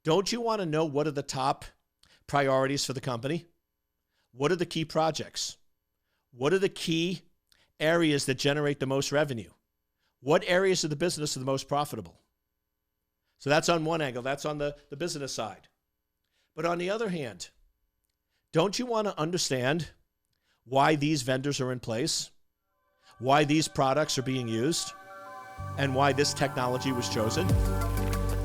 Don't you want to know what are the top priorities for the company? What are the key projects? What are the key areas that generate the most revenue? What areas of the business are the most profitable? So that's on one angle. That's on the business side. But on the other hand, don't you want to understand why these vendors are in place, why these products are being used, and why this technology was chosen?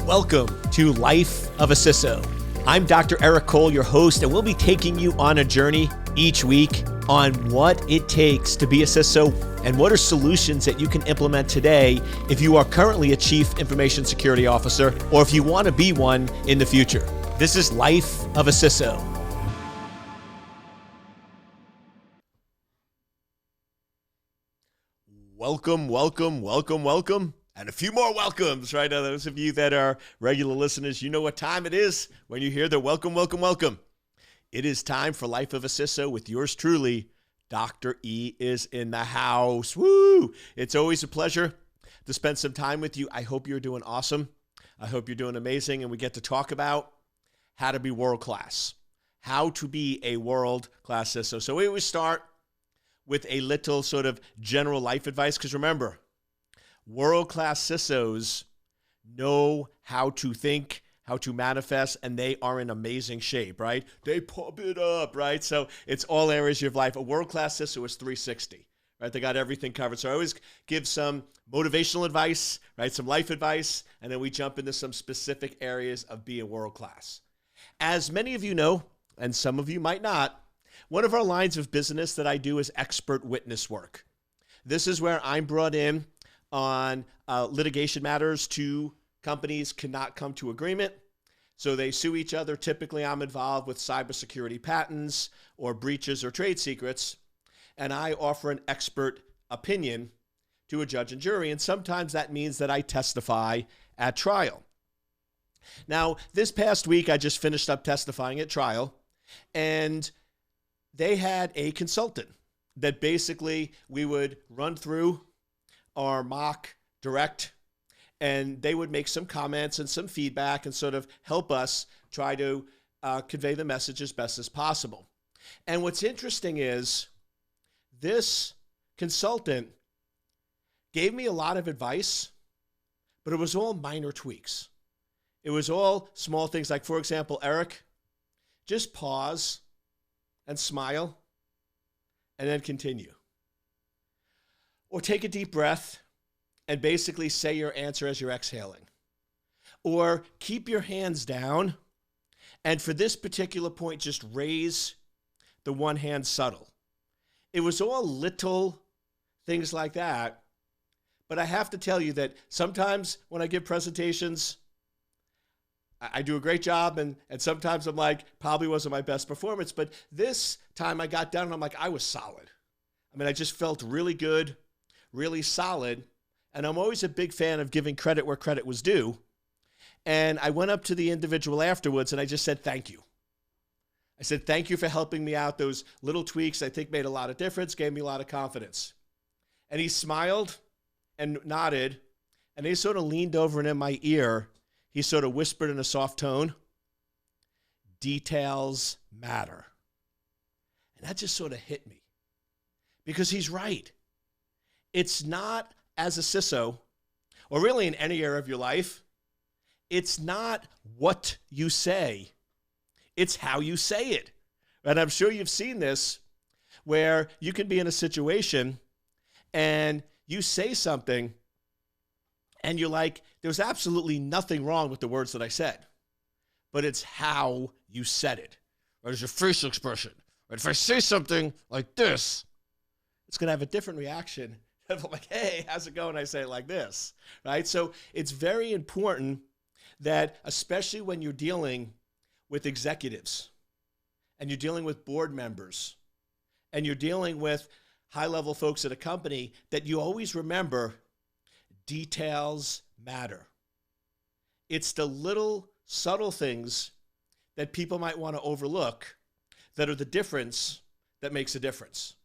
Welcome to Life of a CISO. I'm Dr. Eric Cole, your host, and we'll be taking you on a journey each week on what it takes to be a CISO and what are solutions that you can implement today if you are currently a Chief Information Security Officer or if you want to be one in the future. This is Life of a CISO. Welcome, welcome, welcome, welcome, and a few more welcomes, right? Now, those of you that are regular listeners, you know what time it is when you hear the welcome, welcome, welcome. It is time for Life of a CISO with yours truly. Dr. E is in the house. Woo! It's always a pleasure to spend some time with you. I hope you're doing awesome. I hope you're doing amazing, and we get to talk about how to be world-class, how to be a world-class CISO. So we always start with a little sort of general life advice, because remember, world-class CISOs know how to think, how to manifest, and they are in amazing shape, right? They pump it up, right? So it's all areas of your life. A world-class CISO is 360, right? They got everything covered. So I always give some motivational advice, right? Some life advice, and then we jump into some specific areas of being world-class. As many of you know, and some of you might not, one of our lines of business that I do is expert witness work. This is where I'm brought in on litigation matters. Two companies cannot come to agreement, so they sue each other. Typically, I'm involved with cybersecurity patents or breaches or trade secrets, and I offer an expert opinion to a judge and jury, and sometimes that means that I testify at trial. Now, this past week, I just finished up testifying at trial, and they had a consultant that basically we would run through our mock direct, and they would make some comments and some feedback and sort of help us try to convey the message as best as possible. And what's interesting is this consultant gave me a lot of advice, but it was all minor tweaks. It was all small things like, for example, Eric, just pause and smile and then continue. Or take a deep breath and basically say your answer as you're exhaling. Or keep your hands down, and for this particular point, just raise the one hand subtle. It was all little things like that, but I have to tell you that sometimes when I give presentations, I do a great job, and sometimes I'm like, probably wasn't my best performance, but this time I got down and I'm like, I was solid. I mean, I just felt really good, really solid, and I'm always a big fan of giving credit where credit was due. And I went up to the individual afterwards and I just said, thank you. I said, thank you for helping me out. Those little tweaks I think made a lot of difference, gave me a lot of confidence. And he smiled and nodded, and he sort of leaned over and in my ear, he sort of whispered in a soft tone, details matter. And that just sort of hit me because he's right. It's not, as a CISO, or really in any area of your life, it's not what you say, it's how you say it. And I'm sure you've seen this where you can be in a situation and you say something and you're like, there's absolutely nothing wrong with the words that I said, but it's how you said it. Or there's your facial expression. Or if I say something like this, it's going to have a different reaction. If I'm like, hey, how's it going? I say it like this, right? So it's very important that, especially when you're dealing with executives and you're dealing with board members and you're dealing with high-level folks at a company, that you always remember details matter. It's the little subtle things that people might want to overlook that are the difference that makes a difference.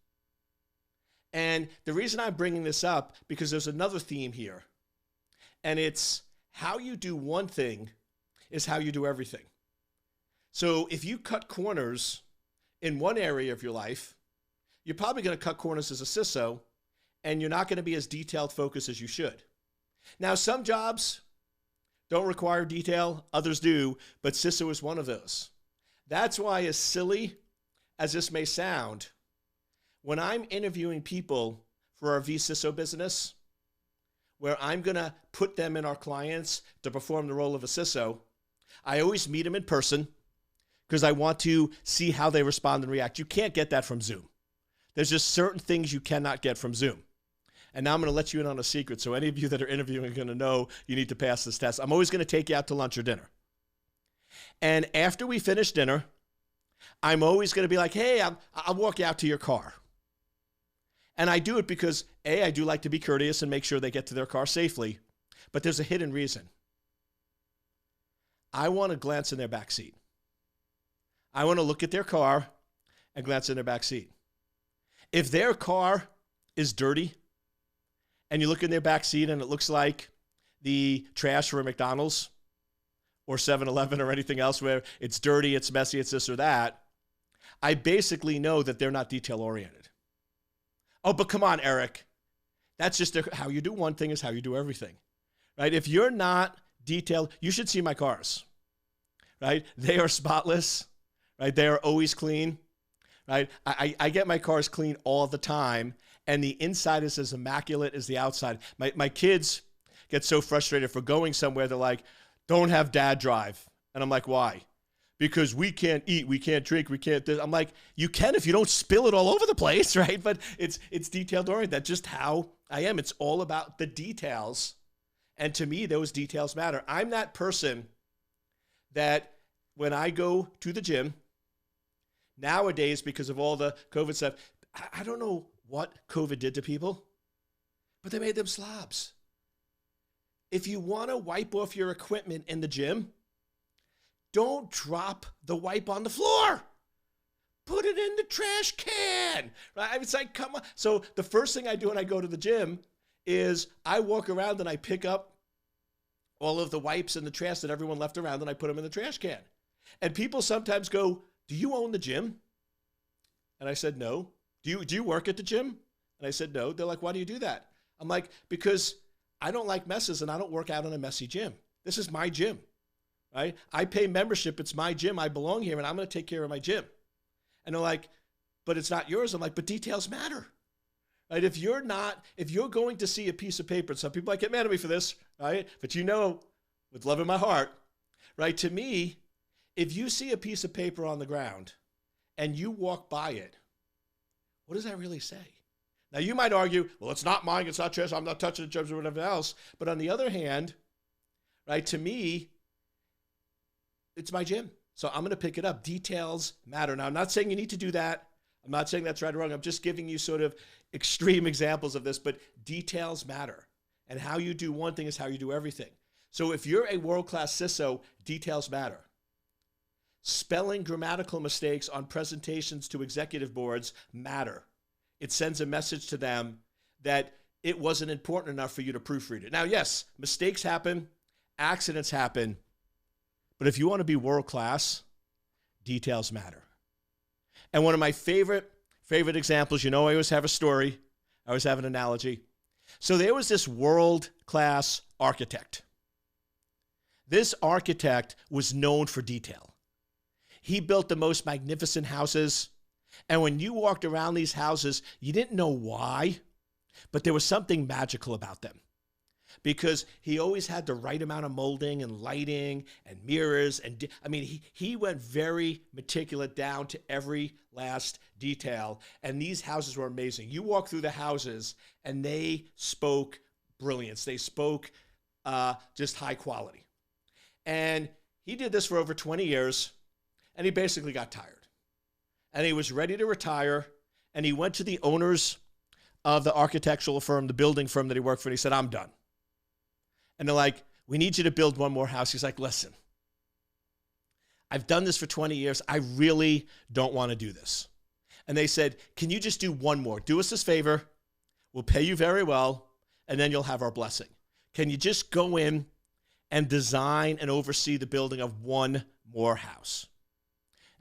And the reason I'm bringing this up, because there's another theme here, and it's how you do one thing is how you do everything. So if you cut corners in one area of your life, you're probably going to cut corners as a CISO, and you're not going to be as detailed focused as you should. Now, some jobs don't require detail, others do, but CISO is one of those. That's why, as silly as this may sound, when I'm interviewing people for our vCISO business, where I'm going to put them in our clients to perform the role of a CISO, I always meet them in person because I want to see how they respond and react. You can't get that from Zoom. There's just certain things you cannot get from Zoom. And now I'm going to let you in on a secret. So any of you that are interviewing are going to know you need to pass this test. I'm always going to take you out to lunch or dinner. And after we finish dinner, I'm always going to be like, hey, I'll walk you out to your car. And I do it because, A, I do like to be courteous and make sure they get to their car safely. But there's a hidden reason. I want to glance in their back seat. I want to look at their car and glance in their back seat. If their car is dirty and you look in their back seat and it looks like the trash for a McDonald's or 7-Eleven or anything else where it's dirty, it's messy, it's this or that, I basically know that they're not detail-oriented. Oh, but come on, Eric. That's just how you do one thing is how you do everything, right? If you're not detailed, you should see my cars, right? They are spotless, right? They are always clean, right? I get my cars clean all the time, and the inside is as immaculate as the outside. My kids get so frustrated for going somewhere. They're like, don't have dad drive. And I'm like, why? Because we can't eat, we can't drink, we can't this. I'm like, you can if you don't spill it all over the place, right? But it's detailed oriented. That's just how I am. It's all about the details. And to me, those details matter. I'm that person that when I go to the gym, nowadays, because of all the COVID stuff, I don't know what COVID did to people, but they made them slobs. If you want to wipe off your equipment in the gym, don't drop the wipe on the floor. Put it in the trash can. Right? It's like, come on. So the first thing I do when I go to the gym is I walk around and I pick up all of the wipes and the trash that everyone left around and I put them in the trash can. And people sometimes go, do you own the gym? And I said, no. Do you work at the gym? And I said, no. They're like, why do you do that? I'm like, because I don't like messes and I don't work out in a messy gym. This is my gym, right? I pay membership. It's my gym. I belong here and I'm going to take care of my gym. And they're like, but it's not yours. I'm like, but details matter, right? If you're going to see a piece of paper, and some people might get mad at me for this, right? But you know, with love in my heart, right? To me, if you see a piece of paper on the ground and you walk by it, what does that really say? Now, you might argue, well, it's not mine, it's not yours, I'm not touching the germs or whatever else. But on the other hand, right, to me, it's my gym. So I'm going to pick it up. Details matter. Now, I'm not saying you need to do that. I'm not saying that's right or wrong. I'm just giving you sort of extreme examples of this, but details matter. And how you do one thing is how you do everything. So if you're a world-class CISO, details matter. Spelling grammatical mistakes on presentations to executive boards matter. It sends a message to them that it wasn't important enough for you to proofread it. Now, yes, mistakes happen, accidents happen, but if you want to be world-class, details matter. And one of my favorite examples, you know I always have a story, I always have an analogy. So there was this world-class architect. This architect was known for detail. He built the most magnificent houses. And when you walked around these houses, you didn't know why, but there was something magical about them. Because he always had the right amount of molding and lighting and mirrors. And he went very meticulous down to every last detail. And these houses were amazing. You walk through the houses and they spoke brilliance. They spoke just high quality. And he did this for over 20 years. And he basically got tired. And he was ready to retire. And he went to the owners of the architectural firm, the building firm that he worked for, and he said, I'm done. And they're like, we need you to build one more house. He's like, listen, I've done this for 20 years. I really don't want to do this. And they said, can you just do one more? Do us this favor. We'll pay you very well. And then you'll have our blessing. Can you just go in and design and oversee the building of one more house.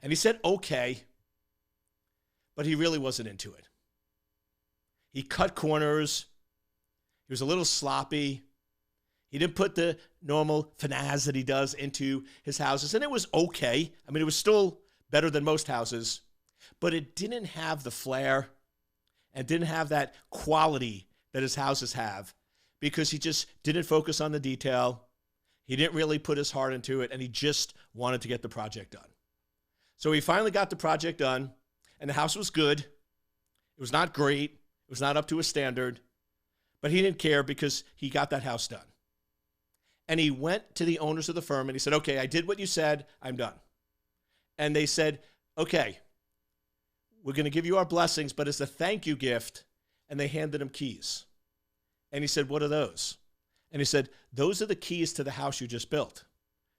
And he said, okay, but he really wasn't into it. He cut corners. He was a little sloppy. He didn't put the normal finesse that he does into his houses. And it was okay. I mean, it was still better than most houses, but it didn't have the flair and didn't have that quality that his houses have, because he just didn't focus on the detail. He didn't really put his heart into it, and he just wanted to get the project done. So he finally got the project done, and the house was good. It was not great. It was not up to his standard, but he didn't care because he got that house done. And he went to the owners of the firm and he said, okay, I did what you said, I'm done. And they said, okay, we're going to give you our blessings, but as a thank you gift. And they handed him keys. And he said, what are those? And he said, those are the keys to the house you just built.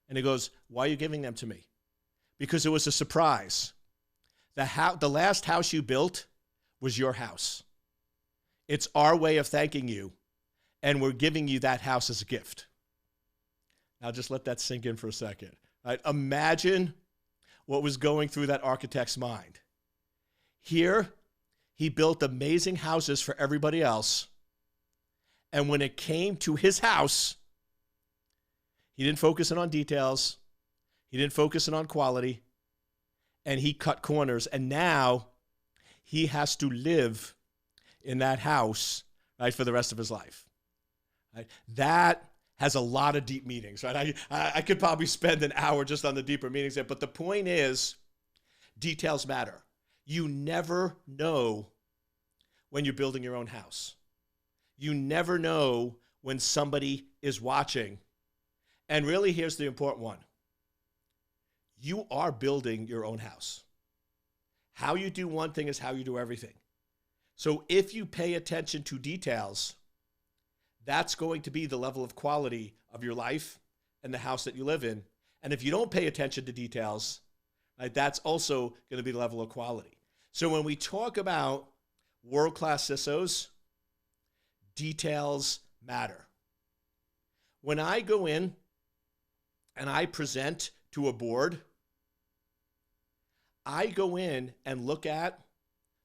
And he goes, why are you giving them to me? Because it was a surprise. The last house you built was your house. It's our way of thanking you, and we're giving you that house as a gift. Now just let that sink in for a second. Right? Imagine what was going through that architect's mind. Here, he built amazing houses for everybody else, and when it came to his house, he didn't focus in on details, he didn't focus in on quality, and he cut corners, and now he has to live in that house, right, for the rest of his life. Right? That has a lot of deep meanings, right? I could probably spend an hour just on the deeper meanings there, but the point is, details matter. You never know when you're building your own house. You never know when somebody is watching. And really, here's the important one. You are building your own house. How you do one thing is how you do everything. So if you pay attention to details, that's going to be the level of quality of your life and the house that you live in. And if you don't pay attention to details, right, that's also going to be the level of quality. So when we talk about world-class CISOs, details matter. When I go in and I present to a board, I go in and look at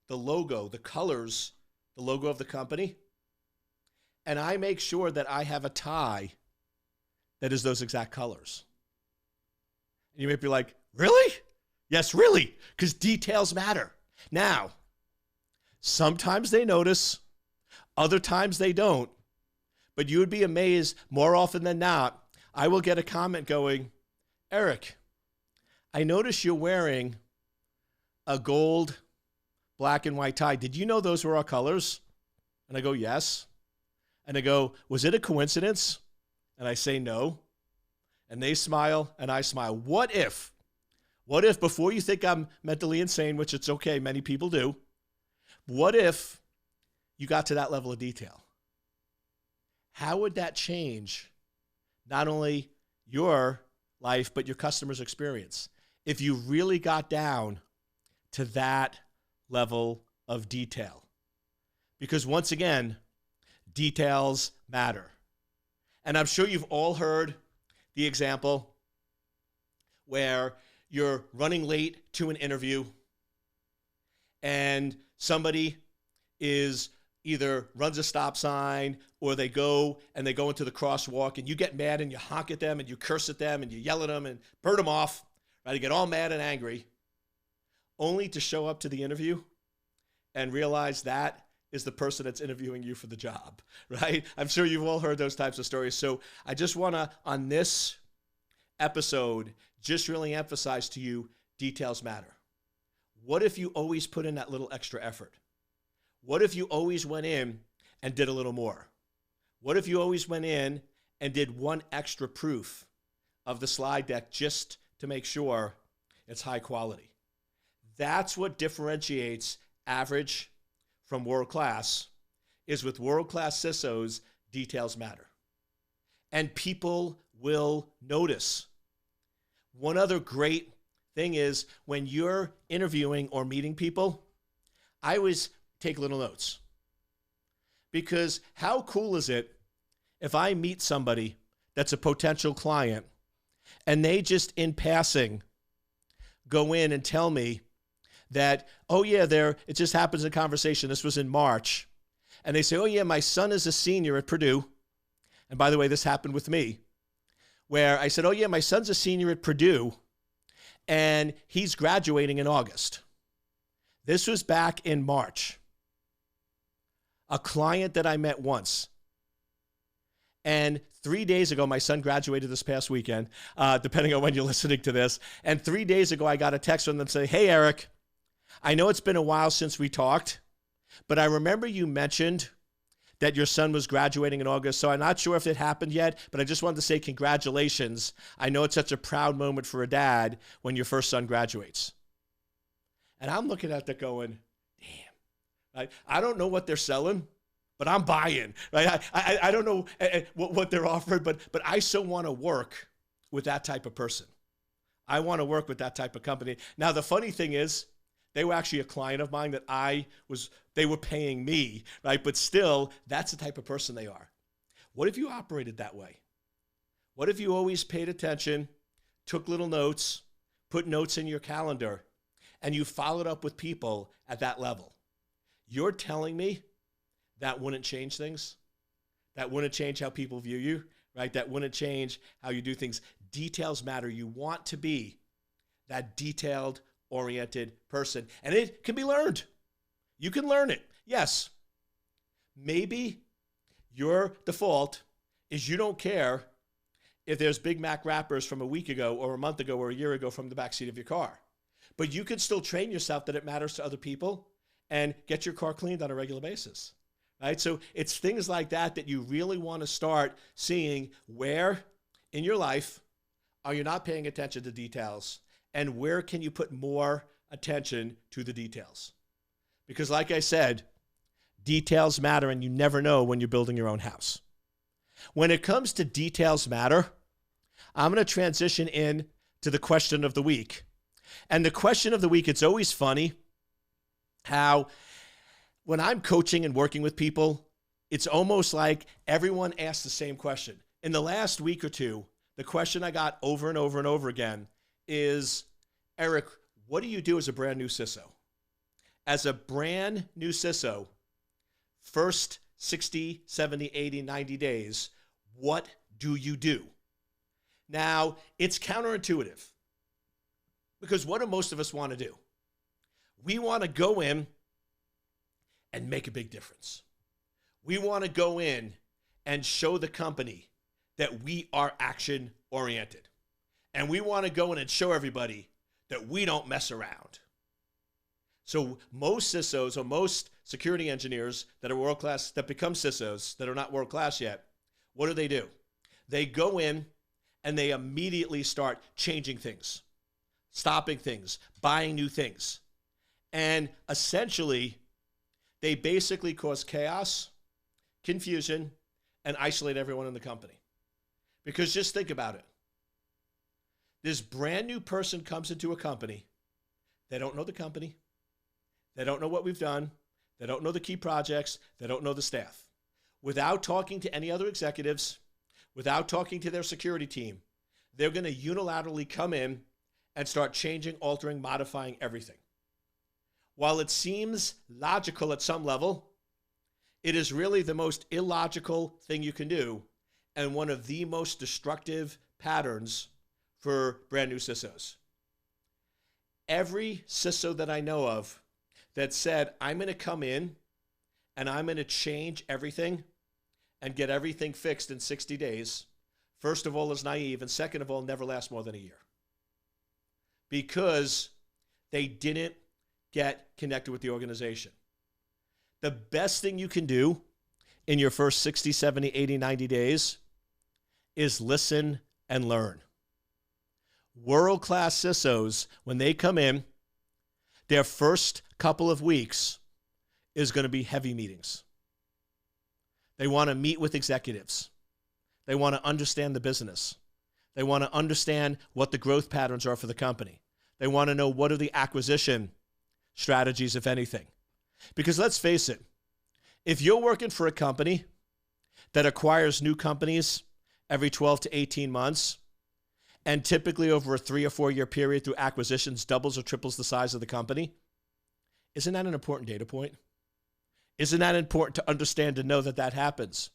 the logo, the colors, the logo of the company, and I make sure that I have a tie that is those exact colors. And you may be like, really? Yes, really, because details matter. Now, sometimes they notice, other times they don't, but you would be amazed, more often than not, I will get a comment going, Eric, I notice you're wearing a gold, black and white tie. Did you know those were our colors? And I go, yes. And they go, was it a coincidence? And I say no. And they smile and I smile. What if before you think I'm mentally insane, which it's okay, many people do, what if you got to that level of detail? How would that change not only your life, but your customer's experience if you really got down to that level of detail? Because once again, details matter. And I'm sure you've all heard the example where you're running late to an interview and somebody is either runs a stop sign or they go into the crosswalk and you get mad and you honk at them and you curse at them and you yell at them and burn them off, right? You get all mad and angry only to show up to the interview and realize that is the person that's interviewing you for the job, right? I'm sure you've all heard those types of stories. So I just want to, on this episode, just really emphasize to you, details matter. What if you always put in that little extra effort? What if you always went in and did a little more? What if you always went in and did one extra proof of the slide deck just to make sure it's high quality? That's what differentiates average from world-class, is with world-class CISOs, details matter. And people will notice. One other great thing is when you're interviewing or meeting people, I always take little notes. Because how cool is it if I meet somebody that's a potential client, and they just in passing go in and tell me that, oh yeah, it just happens in conversation. This was in March. And they say, oh yeah, my son is a senior at Purdue. And by the way, this happened with me, where I said, oh yeah, my son's a senior at Purdue and he's graduating in August. This was back in March. A client that I met once. And 3 days ago, my son graduated this past weekend, depending on when you're listening to this. And 3 days ago, I got a text from them saying, hey, Eric, I know it's been a while since we talked, but I remember you mentioned that your son was graduating in August, so I'm not sure if it happened yet, but I just wanted to say congratulations. I know it's such a proud moment for a dad when your first son graduates. And I'm looking at that going, damn, right? I don't know what they're selling, but I'm buying, right? I don't know what they're offering, but I so want to work with that type of person. I want to work with that type of company. Now, the funny thing is, they were actually a client of mine that they were paying me, right? But still, that's the type of person they are. What if you operated that way? What if you always paid attention, took little notes, put notes in your calendar, and you followed up with people at that level? You're telling me that wouldn't change things? That wouldn't change how people view you, right? That wouldn't change how you do things. Details matter. You want to be that detailed, oriented person. And it can be learned. You can learn it. Yes. Maybe your default is you don't care if there's Big Mac wrappers from a week ago or a month ago or a year ago from the backseat of your car. But you can still train yourself that it matters to other people and get your car cleaned on a regular basis. Right? So it's things like that that you really want to start seeing where in your life are you not paying attention to details, and where can you put more attention to the details? Because like I said, details matter, and you never know when you're building your own house. When it comes to details matter, I'm going to transition in to the question of the week. And the question of the week, it's always funny how when I'm coaching and working with people, it's almost like everyone asks the same question. In the last week or two, the question I got over and over and over again is, Eric, what do you do as a brand new CISO? As a brand new CISO, first 60, 70, 80, 90 days, what do you do? Now, it's counterintuitive, because what do most of us want to do? We want to go in and make a big difference. We want to go in and show the company that we are action-oriented. And we want to go in and show everybody that we don't mess around. So most CISOs or most security engineers that are world-class, that become CISOs that are not world-class yet, what do? They go in and they immediately start changing things, stopping things, buying new things. And essentially, they basically cause chaos, confusion, and isolate everyone in the company. Because just think about it. This brand new person comes into a company. They don't know the company. They don't know what we've done. They don't know the key projects. They don't know the staff. Without talking to any other executives, without talking to their security team, they're going to unilaterally come in and start changing, altering, modifying everything. While it seems logical at some level, it is really the most illogical thing you can do, and one of the most destructive patterns for brand new CISOs. Every CISO that I know of that said, I'm going to come in and I'm going to change everything and get everything fixed in 60 days, first of all, is naive, and second of all, never lasts more than a year. Because they didn't get connected with the organization. The best thing you can do in your first 60, 70, 80, 90 days is listen and learn. World-class CISOs, when they come in, their first couple of weeks is going to be heavy meetings. They want to meet with executives. They want to understand the business. They want to understand what the growth patterns are for the company. They want to know what are the acquisition strategies, if anything. Because let's face it, if you're working for a company that acquires new companies every 12 to 18 months, and typically over a 3 or 4 year period through acquisitions doubles or triples the size of the company, isn't that an important data point? Isn't that important to understand and know that that happens?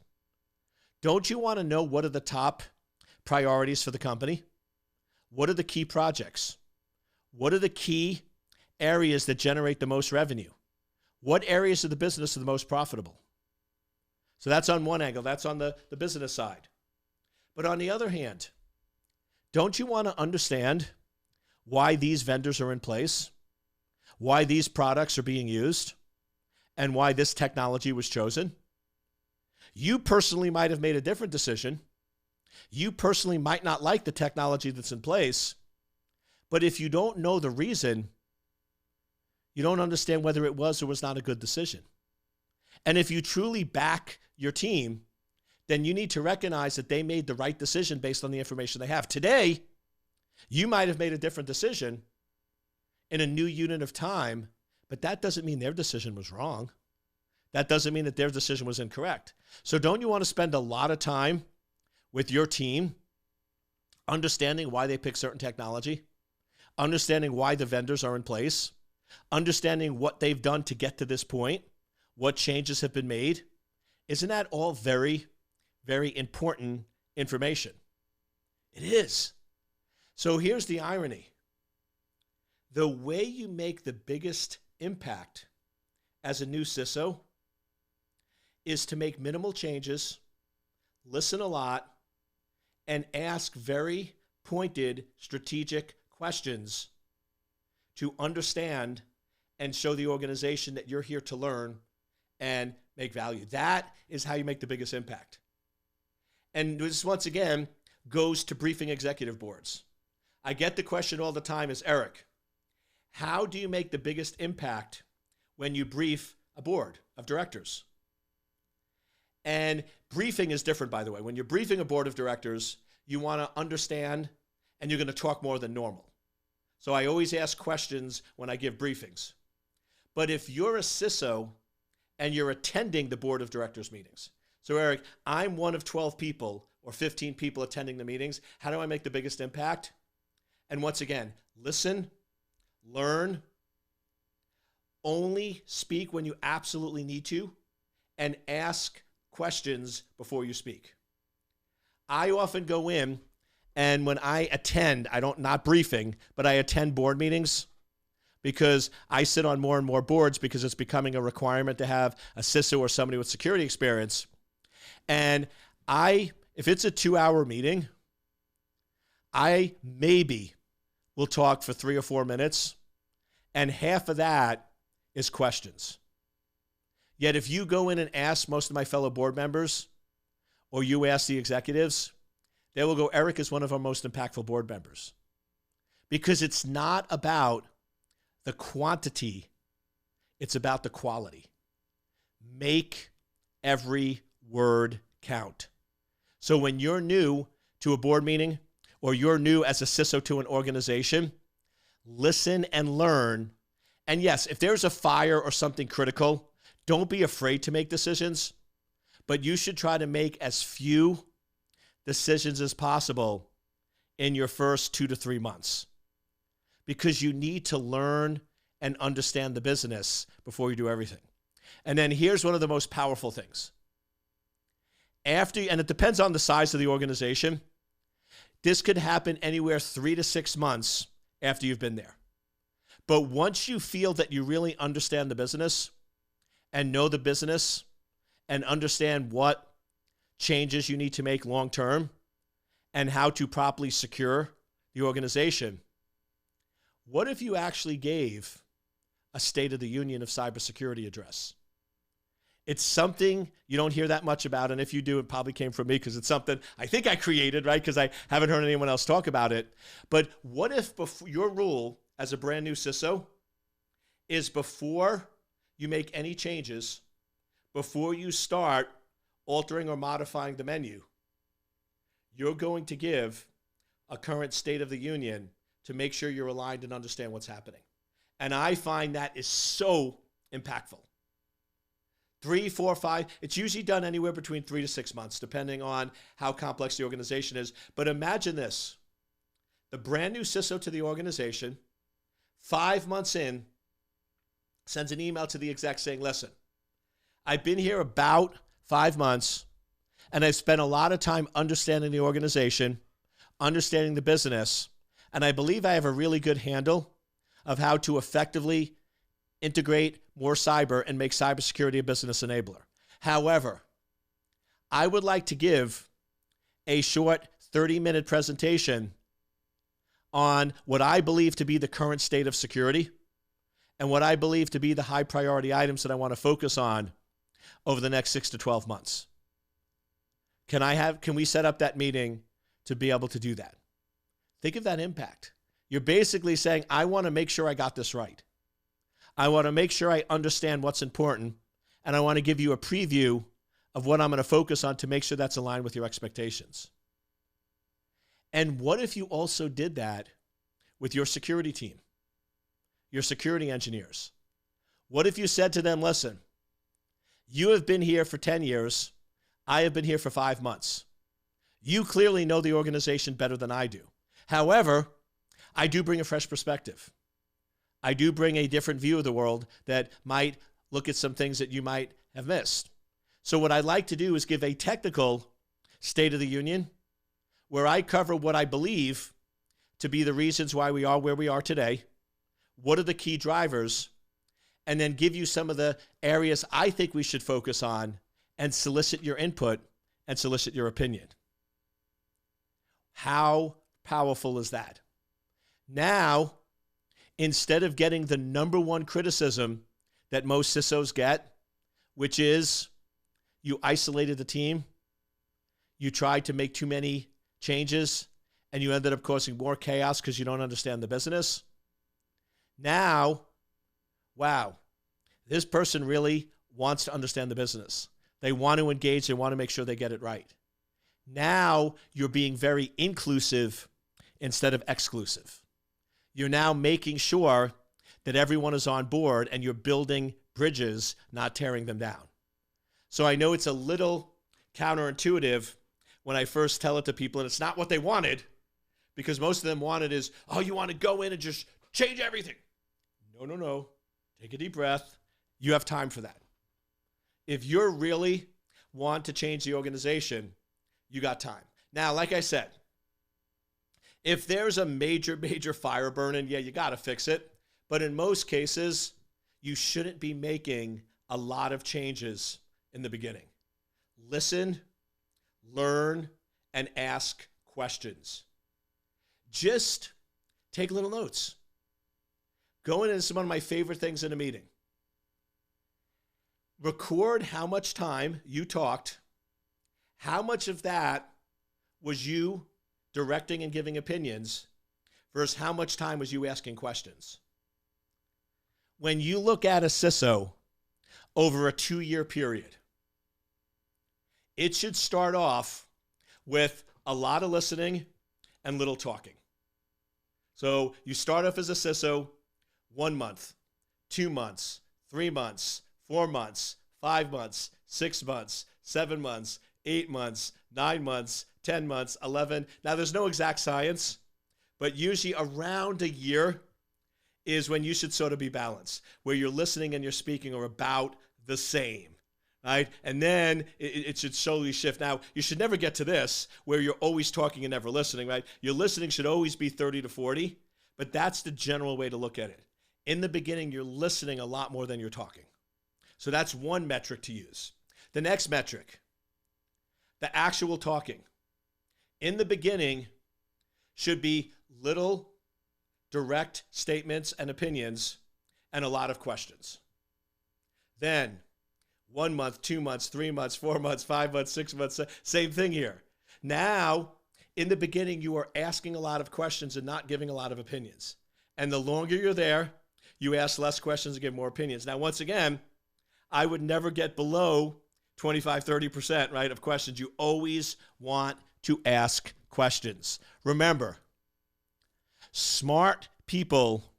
Don't you want to know what are the top priorities for the company? What are the key projects? What are the key areas that generate the most revenue? What areas of the business are the most profitable? So that's on one angle. That's on the business side. But on the other hand, don't you want to understand why these vendors are in place, why these products are being used, and why this technology was chosen? You personally might have made a different decision. You personally might not like the technology that's in place, but if you don't know the reason, you don't understand whether it was or was not a good decision. And if you truly back your team, then you need to recognize that they made the right decision based on the information they have. Today, you might have made a different decision in a new unit of time, but that doesn't mean their decision was wrong. That doesn't mean that their decision was incorrect. So don't you want to spend a lot of time with your team understanding why they pick certain technology, understanding why the vendors are in place, understanding what they've done to get to this point, what changes have been made? Isn't that all very, very important information? It is. So here's the irony. The way you make the biggest impact as a new CISO is to make minimal changes, listen a lot, and ask very pointed, strategic questions to understand and show the organization that you're here to learn and make value. That is how you make the biggest impact. And this, once again, goes to briefing executive boards. I get the question all the time is, Eric, how do you make the biggest impact when you brief a board of directors? And briefing is different, by the way. When you're briefing a board of directors, you want to understand, and you're going to talk more than normal. So I always ask questions when I give briefings. But if you're a CISO and you're attending the board of directors meetings, so Eric, I'm one of 12 people or 15 people attending the meetings. How do I make the biggest impact? And once again, listen, learn, only speak when you absolutely need to, and ask questions before you speak. I often go in, and when I attend, not briefing, but I attend board meetings because I sit on more and more boards because it's becoming a requirement to have a CISO or somebody with security experience. And if it's a 2-hour meeting, I maybe will talk for 3 or 4 minutes, and half of that is questions. Yet if you go in and ask most of my fellow board members, or you ask the executives, they will go, Eric is one of our most impactful board members. Because it's not about the quantity, it's about the quality. Make every word count. So when you're new to a board meeting, or you're new as a CISO to an organization, listen and learn. And yes, if there's a fire or something critical, don't be afraid to make decisions, but you should try to make as few decisions as possible in your first 2 to 3 months, because you need to learn and understand the business before you do everything. And then here's one of the most powerful things. And it depends on the size of the organization, this could happen anywhere 3 to 6 months after you've been there. But once you feel that you really understand the business and know the business and understand what changes you need to make long term and how to properly secure the organization, what if you actually gave a State of the Union of Cybersecurity address? It's something you don't hear that much about, and if you do, it probably came from me because it's something I think I created, right? Because I haven't heard anyone else talk about it. But what if your rule as a brand new CISO is before you make any changes, before you start altering or modifying the menu, you're going to give a current State of the Union to make sure you're aligned and understand what's happening. And I find that is so impactful. 3, 4, 5. It's usually done anywhere between 3 to 6 months, depending on how complex the organization is. But imagine this. The brand new CISO to the organization, 5 months in, sends an email to the exec saying, listen, I've been here about 5 months, and I've spent a lot of time understanding the organization, understanding the business, and I believe I have a really good handle of how to effectively integrate more cyber and make cybersecurity a business enabler. However, I would like to give a short 30-minute presentation on what I believe to be the current state of security and what I believe to be the high priority items that I want to focus on over the next 6 to 12 months. Can we set up that meeting to be able to do that? Think of that impact. You're basically saying, I want to make sure I got this right. I want to make sure I understand what's important, and I want to give you a preview of what I'm going to focus on to make sure that's aligned with your expectations. And what if you also did that with your security team, your security engineers? What if you said to them, listen, you have been here for 10 years. I have been here for 5 months. You clearly know the organization better than I do. However, I do bring a fresh perspective. I do bring a different view of the world that might look at some things that you might have missed. So what I'd like to do is give a technical State of the Union where I cover what I believe to be the reasons why we are where we are today, what are the key drivers, and then give you some of the areas I think we should focus on and solicit your input and solicit your opinion. How powerful is that? Now, instead of getting the number one criticism that most CISOs get, which is you isolated the team, you tried to make too many changes, and you ended up causing more chaos because you don't understand the business. Now, wow, this person really wants to understand the business. They want to engage. They want to make sure they get it right. Now you're being very inclusive instead of exclusive. You're now making sure that everyone is on board and you're building bridges, not tearing them down. So I know it's a little counterintuitive when I first tell it to people, and it's not what they wanted, because most of them wanted is, oh, you want to go in and just change everything. No. Take a deep breath. You have time for that. If you really want to change the organization, you got time. Now, like I said, if there's a major fire burning, yeah, you got to fix it. But in most cases, you shouldn't be making a lot of changes in the beginning. Listen, learn, and ask questions. Just take little notes. Going into one of my favorite things in a meeting. Record how much time you talked. How much of that was you directing and giving opinions versus how much time was you asking questions? When you look at a CISO over a 2-year period, it should start off with a lot of listening and little talking. So you start off as a CISO 1 month, 2 months, 3 months, 4 months, 5 months, 6 months, 7 months, 8 months, 9 months, 10 months, 11. Now, there's no exact science, but usually around a year is when you should sort of be balanced, where your listening and your speaking are about the same, right? And then it should slowly shift. Now, you should never get to this where you're always talking and never listening, right? Your listening should always be 30 to 40, but that's the general way to look at it. In the beginning, you're listening a lot more than you're talking. So that's one metric to use. The next metric, the actual talking. In the beginning, should be little direct statements and opinions and a lot of questions. Then 1 month, 2 months, 3 months, 4 months, 5 months, 6 months, same thing here. Now, in the beginning, you are asking a lot of questions and not giving a lot of opinions. And the longer you're there, you ask less questions and give more opinions. Now, once again, I would never get below 25, 30%, right, of questions. You always want to ask questions. Remember, smart people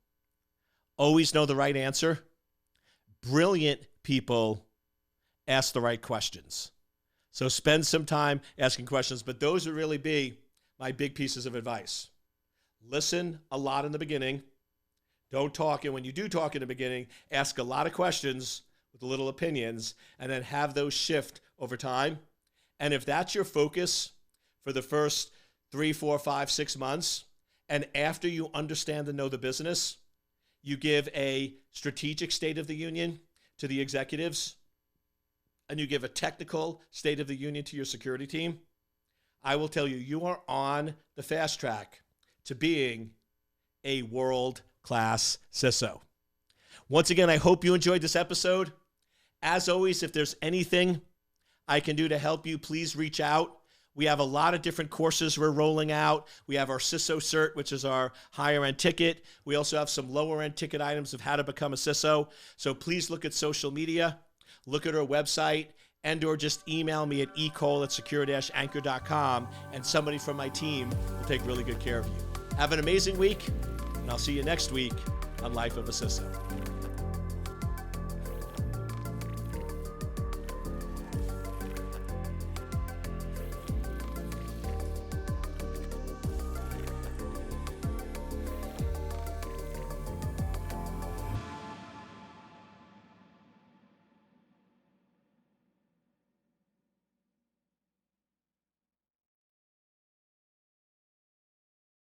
always know the right answer. Brilliant people ask the right questions. So spend some time asking questions, but those would really be my big pieces of advice. Listen a lot in the beginning. Don't talk, and when you do talk in the beginning, ask a lot of questions with little opinions, and then have those shift over time. And if that's your focus for the first 3, 4, 5, 6 months, and after you understand and know the business, you give a strategic State of the Union to the executives, and you give a technical State of the Union to your security team, I will tell you, you are on the fast track to being a world-class CISO. Once again, I hope you enjoyed this episode. As always, if there's anything I can do to help you, please reach out. We have a lot of different courses we're rolling out. We have our CISO Cert, which is our higher end ticket. We also have some lower end ticket items of how to become a CISO. So please look at social media, look at our website, and or just email me at ecole@secure-anchor.com, and somebody from my team will take really good care of you. Have an amazing week, and I'll see you next week on Life of a CISO.